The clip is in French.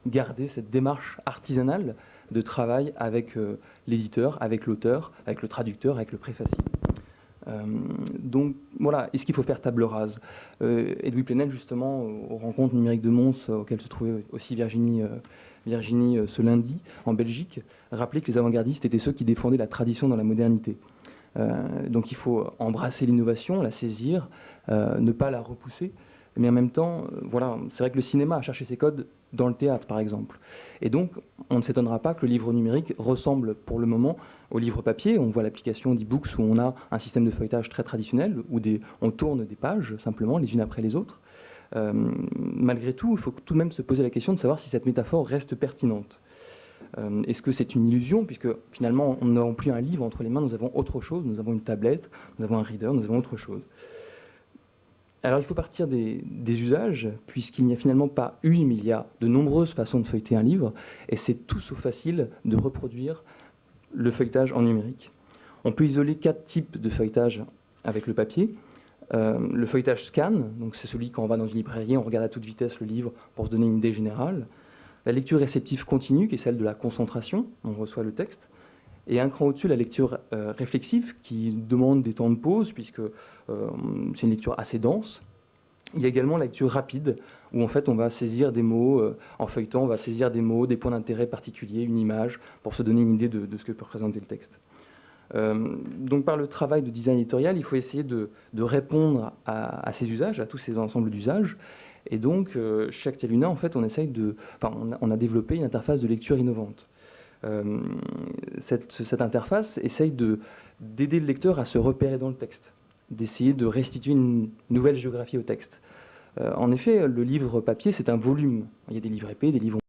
garder cette démarche artisanale de travail avec l'éditeur, avec l'auteur, avec le traducteur, avec le préfacier. Donc voilà, est-ce qu'il faut faire table rase? Edoui Plenel, justement, aux rencontres numériques de Mons, auxquelles se trouvait aussi Virginie ce lundi, en Belgique, rappelait que les avant-gardistes étaient ceux qui défendaient la tradition dans la modernité. Donc il faut embrasser l'innovation, la saisir, ne pas la repousser, mais en même temps, voilà, c'est vrai que le cinéma a cherché ses codes dans le théâtre, par exemple. Et donc, on ne s'étonnera pas que le livre numérique ressemble pour le moment au livre papier. On voit l'application d'e-books où on a un système de feuilletage très traditionnel, où on tourne des pages, simplement, les unes après les autres. Malgré tout, il faut tout de même se poser la question de savoir si cette métaphore reste pertinente. Est-ce que c'est une illusion, puisque finalement, nous n'avons plus un livre entre les mains, nous avons autre chose, nous avons une tablette, nous avons un reader, nous avons autre chose. Alors il faut partir des usages, puisqu'il n'y a finalement pas une, mais il y a de nombreuses façons de feuilleter un livre, et c'est tout sauf facile de reproduire le feuilletage en numérique. On peut isoler 4 types de feuilletage avec le papier. Le feuilletage scan, donc c'est celui quand on va dans une librairie, on regarde à toute vitesse le livre pour se donner une idée générale. La lecture réceptive continue, qui est celle de la concentration, on reçoit le texte. Et un cran au-dessus, la lecture réflexive, qui demande des temps de pause, puisque c'est une lecture assez dense. Il y a également la lecture rapide, où en fait on va saisir des mots, en feuilletant, on va saisir des mots, des points d'intérêt particuliers, une image, pour se donner une idée de ce que peut représenter le texte. Donc par le travail de design éditorial, il faut essayer de répondre à ces usages, à tous ces ensembles d'usages. Et donc, chez Actia Luna, en fait, on a développé une interface de lecture innovante. Cette interface essaye d'aider le lecteur à se repérer dans le texte, d'essayer de restituer une nouvelle géographie au texte. En effet, le livre papier, c'est un volume. Il y a des livres épais, des livres